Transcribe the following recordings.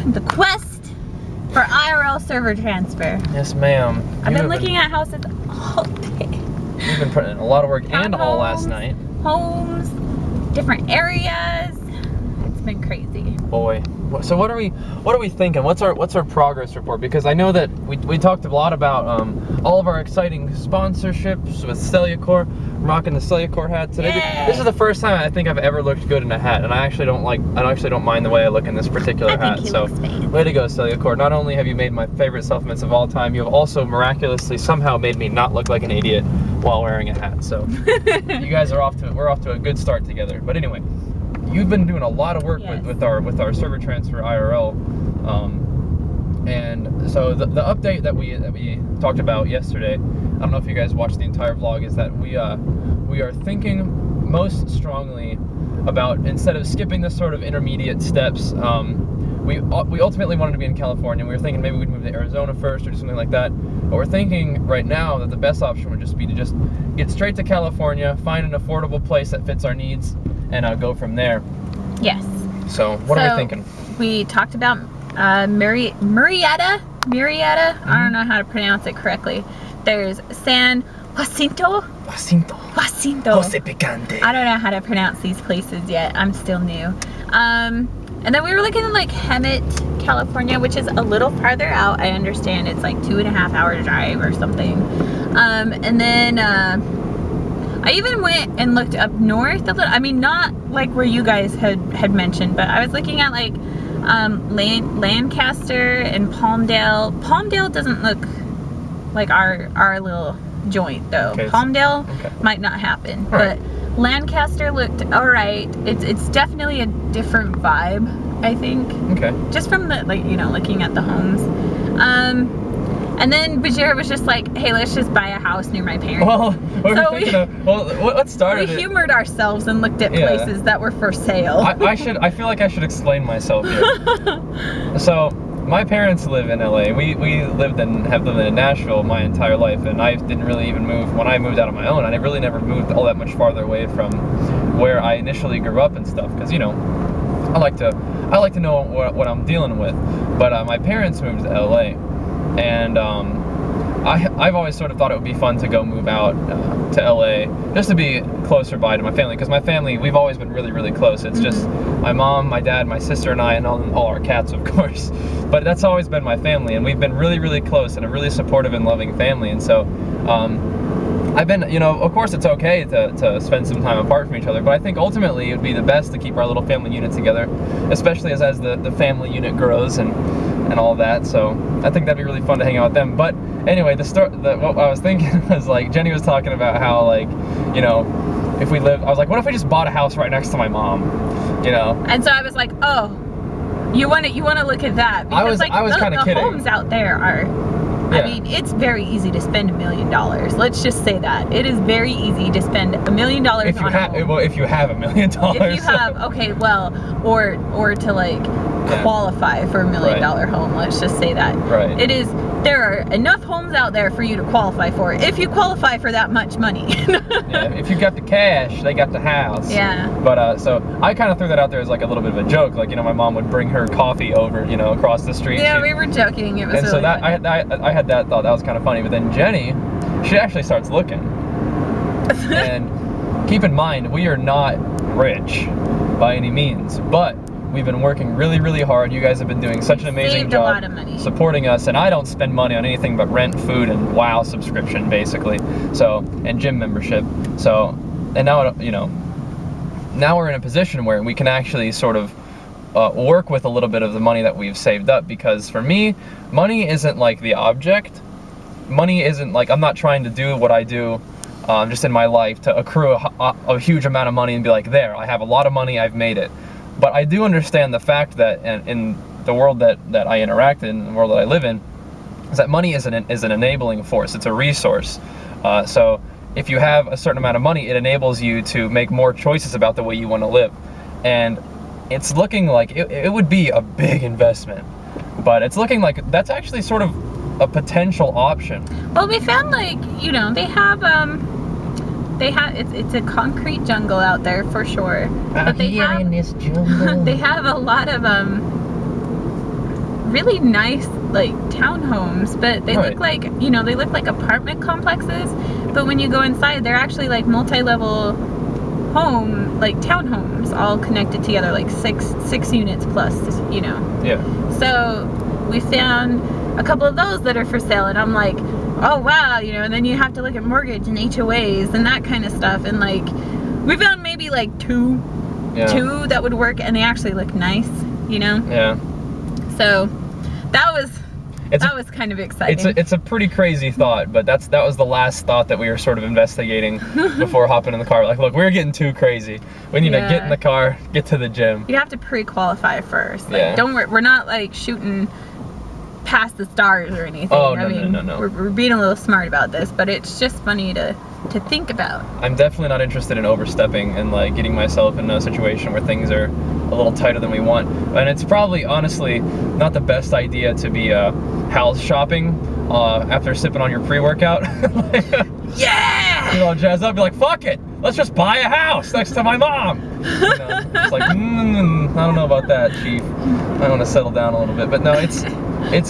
the quest for IRL server transfer. Yes, ma'am. I've been looking at houses all day. You've been putting in a lot of work and all last night. Homes, different areas. It's been crazy. Boy. So what are we thinking? What's our progress report? Because I know that we talked a lot about all of our exciting sponsorships with Cellucor. I'm rocking the Cellucor hat today. Yay. This is the first time I think I've ever looked good in a hat, and I actually don't mind the way I look in this particular hat. So way to go, Cellucor. Not only have you made my favorite supplements of all time, you have also miraculously somehow made me not look like an idiot while wearing a hat. So you guys we're off to a good start together. But anyway, you've been doing a lot of work with our server transfer IRL, and so the update that we talked about yesterday, I don't know if you guys watched the entire vlog, is that we are thinking most strongly about, instead of skipping the sort of intermediate steps, we ultimately wanted to be in California. We were thinking maybe we'd move to Arizona first or do something like that. But we're thinking right now that the best option would just be to just get straight to California, find an affordable place that fits our needs, and go from there. Yes. So what are we thinking? We talked about Murrieta. I don't know how to pronounce it correctly. There's San Jacinto. Jose Picante. I don't know how to pronounce these places yet. I'm still new. And then we were looking at like Hemet, California, which is a little farther out. I understand it's like 2.5 hour drive or something. And then I even went and looked up north a little. I mean, not like where you guys had mentioned, but I was looking at like Lancaster and Palmdale. Palmdale doesn't look like our little joint though. Okay, Palmdale might not happen, but Lancaster looked alright. It's definitely a different vibe, I think. Okay. Just from the looking at the homes. And then Bajheera was just like, hey, let's just buy a house near my parents. Well, what started we humored ourselves and looked at places that were for sale. I feel like I should explain myself here. So my parents live in LA. We have lived in Nashville my entire life, and I didn't really even move when I moved out on my own. I really never moved all that much farther away from where I initially grew up and stuff, because I like to know what I'm dealing with. But my parents moved to LA, and I've always sort of thought it would be fun to go move out to LA just to be closer by to my family, because my family, we've always been really, really close. It's just my mom, my dad, my sister, and I, and all our cats, of course. But that's always been my family, and we've been really, really close and a really supportive and loving family. And so I've been, of course it's okay to spend some time apart from each other, but I think ultimately it would be the best to keep our little family unit together, especially as the family unit grows and all that. So I think that'd be really fun to hang out with them. But anyway, what I was thinking was, like, Jenny was talking about how, like, if we lived, I was like, what if we just bought a house right next to my mom, And so I was like, oh, you want to look at that, because I was kind of kidding. The homes out there are, I mean, it's very easy to spend $1 million. Let's just say that. It is very easy to spend $1 million on a home. Well, if you have $1 million. If you have, okay, well, or to like qualify for $1 million home, let's just say that. Right. There are enough homes out there for you to qualify for, if you qualify for that much money. If you got the cash, they got the house. Yeah. But so I kind of threw that out there as like a little bit of a joke, like, my mom would bring her coffee over, across the street. Yeah, we were joking. It was really so I had that thought, that was kind of funny. But then Jenny, she actually starts looking. And keep in mind, we are not rich by any means, but we've been working really, really hard. You guys have been doing such an amazing job, a lot of money, supporting us, and I don't spend money on anything but rent, food, and WoW subscription, basically. So, and gym membership. So, and now, now we're in a position where we can actually sort of work with a little bit of the money that we've saved up, because for me, money isn't like the object. Money isn't like, I'm not trying to do what I do just in my life to accrue a huge amount of money and be like, there, I have a lot of money, I've made it. But I do understand the fact that in the world that I interact in, the world that I live in, is that money is an enabling force. It's a resource. So if you have a certain amount of money, it enables you to make more choices about the way you want to live. And it's looking like it would be a big investment, but it's looking like that's actually sort of a potential option. Well, we found, like, they have it's a concrete jungle out there for sure, but they have in this jungle. they have a lot of really nice like townhomes, but they Right. look like, you know, they look like apartment complexes, but when you go inside, they're actually like multi-level home, like townhomes, all connected together, like six units plus, you know. Yeah. So we found a couple of those that are for sale, and I'm like, oh wow, you know, and then you have to look at mortgage and HOAs and that kind of stuff, and like we found maybe like two that would work, and they actually look nice, you know. Yeah. So that was kind of exciting. It's a pretty crazy thought, but that was the last thought that we were sort of investigating before hopping in the car. Like, look, we're getting too crazy. We need to get in the car, get to the gym. You have to pre-qualify first. Like, don't worry, we're not like shooting past the stars or anything. Oh, no. We're being a little smart about this, but it's just funny to think about. I'm definitely not interested in overstepping and like getting myself in a situation where things are a little tighter than we want. And it's probably, honestly, not the best idea to be house shopping after sipping on your pre-workout. Yeah! You know, jazz up, be like, fuck it, let's just buy a house next to my mom. You know, it's like, I don't know about that, Chief. I want to settle down a little bit, but no, it's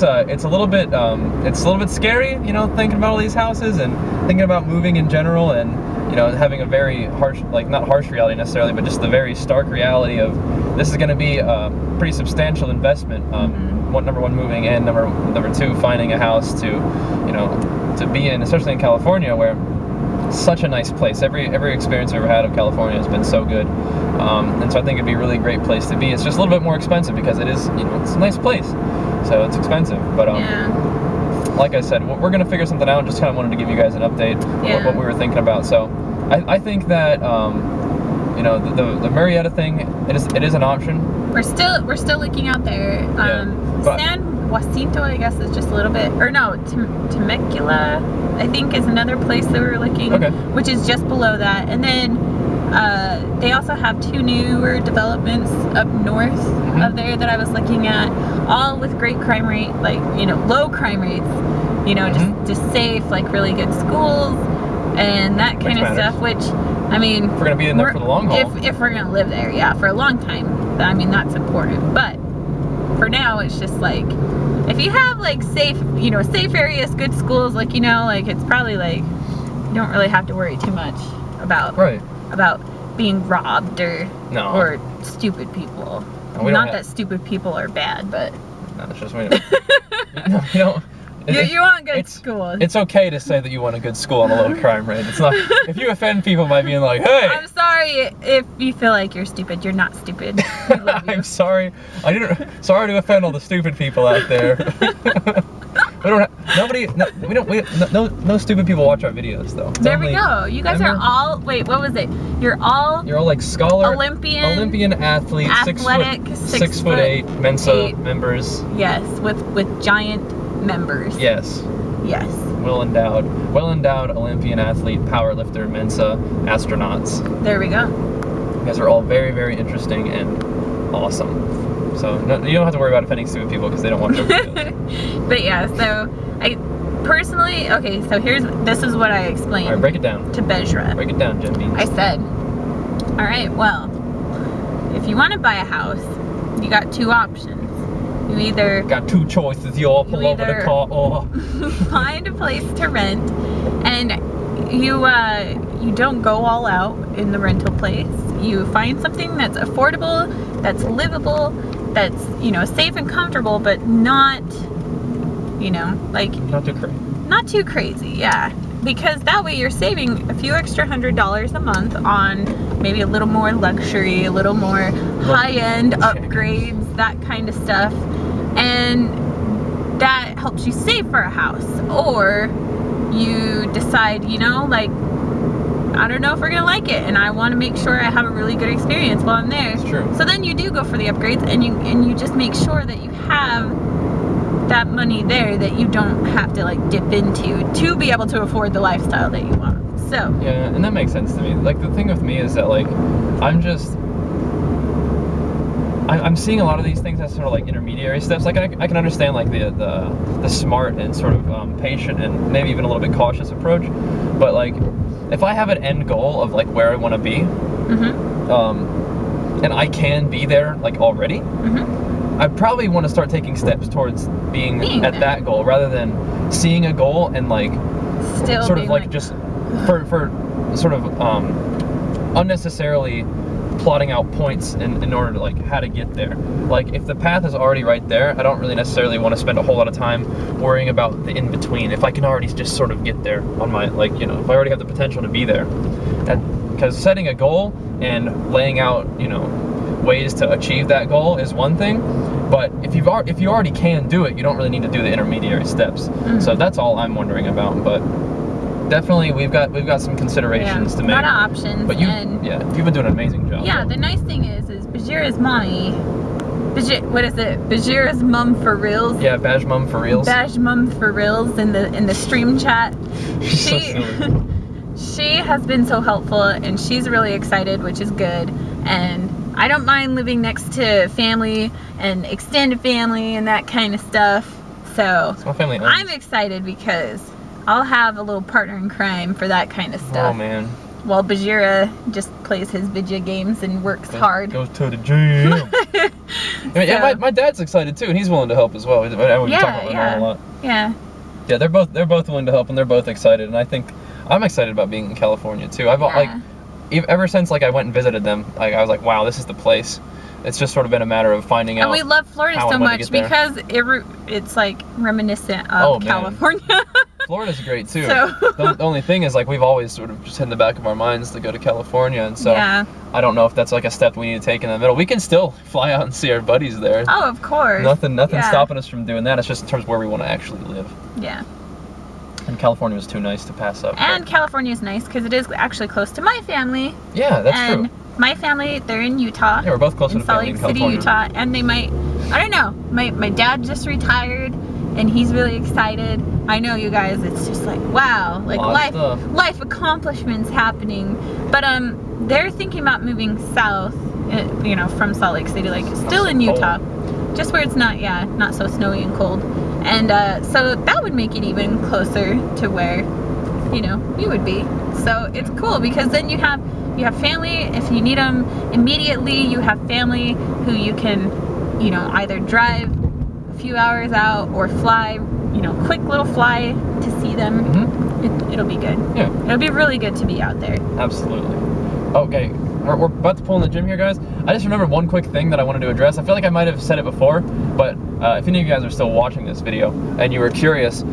a little bit scary, you know, thinking about all these houses and thinking about moving in general, and you know, having a very harsh, like not harsh reality necessarily, but just the very stark reality of this is going to be a pretty substantial investment. Number one, moving in, number two, finding a house to, you know, to be in, especially in California, where it's such a nice place. Every experience I've ever had of California has been so good, and so I think it'd be a really great place to be. It's just a little bit more expensive because it is, you know, it's a nice place, so it's expensive. But like I said, we're gonna figure something out. Just kind of wanted to give you guys an update of what we were thinking about. So I think that you know, the Marietta thing, it is an option. We're still looking out there. San Jacinto, I guess, is just a little bit, or no, Temecula, I think, is another place that we were looking, which is just below that. And then they also have two newer developments up north of there that I was looking at, all with great crime rate, like, you know, low crime rates, you know, just safe, like really good schools and that kind of stuff, which, I mean, if we're gonna be in there for the long haul, if we're gonna live there, yeah, for a long time, I mean, that's important. But for now, it's just like, if you have like safe, you know, safe areas, good schools, like, you know, like, it's probably like you don't really have to worry too much about being robbed or stupid people. No, not that stupid people are bad, but no, it's just we don't. You want good school. It's okay to say that you want a good school on a low crime rate. It's not, if you offend people by being like, hey! I'm sorry if you feel like you're stupid. You're not stupid. We love you. I'm sorry. Sorry to offend all the stupid people out there. No stupid people watch our videos though. There we go. You guys are all, wait, what was it? You're all like scholar, Olympian athletes, athletic, 6'8" Mensa members. Yes, with giant members. Yes. Well endowed Olympian athlete, power lifter, Mensa, astronauts. There we go. You guys are all very, very interesting and awesome. So you don't have to worry about offending stupid people because they don't watch our videos. But yeah, so I personally, okay, so this is what I explained. All right, break it down. To Bajheera. Break it down, Jim Beans. I said, all right, well, if you want to buy a house, you got two options. You either got two choices. You all pull over the car or find a place to rent, and you don't go all out in the rental place. You find something that's affordable, that's livable, that's, you know, safe and comfortable, but not, you know, like not too crazy, yeah. Because that way you're saving a few extra $100 a month on maybe a little more luxury, a little more high-end upgrades, that kind of stuff. And that helps you save for a house. Or you decide, you know, like, I don't know if we're gonna like it, and I want to make sure I have a really good experience while I'm there. That's true. So then you do go for the upgrades, and you just make sure that you have that money there that you don't have to like dip into to be able to afford the lifestyle that you want. So yeah, and that makes sense to me. Like, the thing with me is that, like, I'm seeing a lot of these things as sort of like intermediary steps. Like, I can understand like the smart and sort of patient and maybe even a little bit cautious approach, but like, if I have an end goal of like where I want to be, and I can be there like already, I probably want to start taking steps towards being at that goal rather than seeing a goal and like still sort of like just for sort of unnecessarily plotting out points in order to like how to get there. Like if the path is already right there, I don't really necessarily want to spend a whole lot of time worrying about the in-between. If I can already just sort of get there on my, like, you know, if I already have the potential to be there. Because setting a goal and laying out, you know, ways to achieve that goal is one thing, but if you already can do it, you don't really need to do the intermediary steps. So that's all I'm wondering about. But definitely we've got some considerations to make. A lot of options. But you've been doing an amazing job. Yeah, the nice thing is Bajheera's mommy, what is it? Bajheera's mum for reals. Yeah, Baj mum for reals. Baj mum for reals in the stream chat. She has been so helpful, and she's really excited, which is good. And I don't mind living next to family and extended family and that kind of stuff. So my family I'm excited because I'll have a little partner in crime for that kind of stuff. Oh man. While Bajheera just plays his video games and works hard. Goes to the gym. Yeah, my dad's excited too, and he's willing to help as well. We talk about that a lot. Yeah. Yeah, they're both willing to help, and they're both excited, and I think I'm excited about being in California too. Ever since like I went and visited them, like I was like, wow, this is the place. It's just sort of been a matter of finding out. And we love Florida so much because it's like reminiscent of California. Florida's great too. The only thing is like we've always sort of just had in the back of our minds to go to California, and so I don't know if that's like a step we need to take in the middle. We can still fly out and see our buddies there. Oh, of course. Nothing stopping us from doing that. It's just in terms of where we want to actually live. Yeah. And California was too nice to pass up. And California is nice because it is actually close to my family. Yeah, that's true. My family, they're in Utah. Yeah, we're both closer to family in California. Salt Lake City, Utah. And they might, I don't know, my dad just retired and he's really excited. I know, you guys, it's just like, wow, like life accomplishments happening. But they're thinking about moving south, you know, from Salt Lake City, like still in Utah. Just where it's not so snowy and cold. And so that would make it even closer to where, you know, you would be. So it's cool because then you have family. If you need them immediately, you have family who you can, you know, either drive a few hours out or fly, you know, quick little fly to see them. It'll be good. Yeah. It'll be really good to be out there. Absolutely. Okay, we're about to pull in the gym here, guys. I just remembered one quick thing that I wanted to address. I feel like I might have said it before, but if any of you guys are still watching this video and you were curious,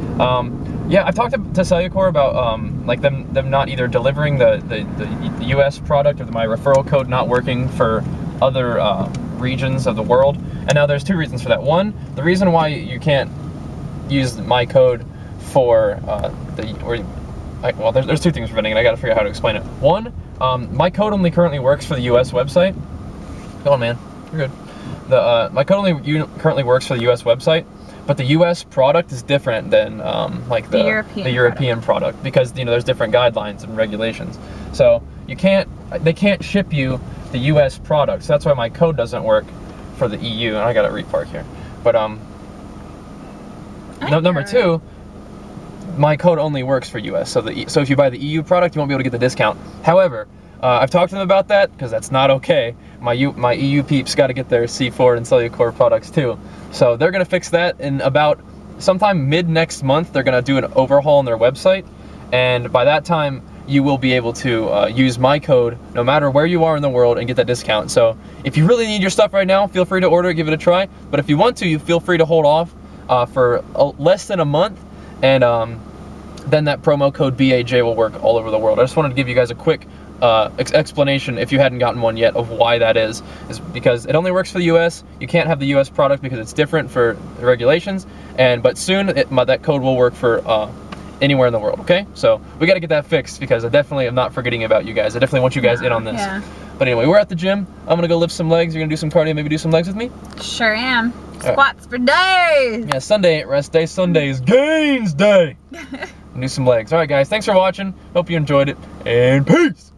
yeah, I've talked to Cellucor about like them not either delivering the U.S. product or my referral code not working for other regions of the world. And now there's two reasons for that. One, the reason why you can't use my code for well, there's two things preventing it. I got to figure out how to explain it. One, my code only currently works for the U.S. website. Go on, man. You're good. My code only currently works for the U.S. website, but the U.S. product is different than like the European product because, you know, there's different guidelines and regulations. So they can't ship you the U.S. product. So that's why my code doesn't work for the EU. And I got to repark here. But number two, my code only works for US, so if you buy the EU product, you won't be able to get the discount. However, I've talked to them about that because that's not okay. My EU peeps got to get their C4 and Cellucor products too. So they're gonna fix that in about sometime mid next month. They're gonna do an overhaul on their website, and by that time you will be able to use my code no matter where you are in the world and get that discount. So if you really need your stuff right now, feel free to order it, give it a try. But if you want to, you feel free to hold off for less than a month, and then that promo code BAJ will work all over the world. I just wanted to give you guys a quick explanation, if you hadn't gotten one yet, of why that is because it only works for the US. You can't have the US product because it's different for the regulations, but soon that code will work for anywhere in the world, okay? So we got to get that fixed because I definitely am not forgetting about you guys. I definitely want you guys in on this. Yeah. But anyway, we're at the gym. I'm going to go lift some legs. You're going to do some cardio, maybe do some legs with me? Sure am. Squats for days. Yeah, Sunday ain't rest day. Sunday is gains day. Do some legs. All right, guys. Thanks for watching. Hope you enjoyed it. And peace.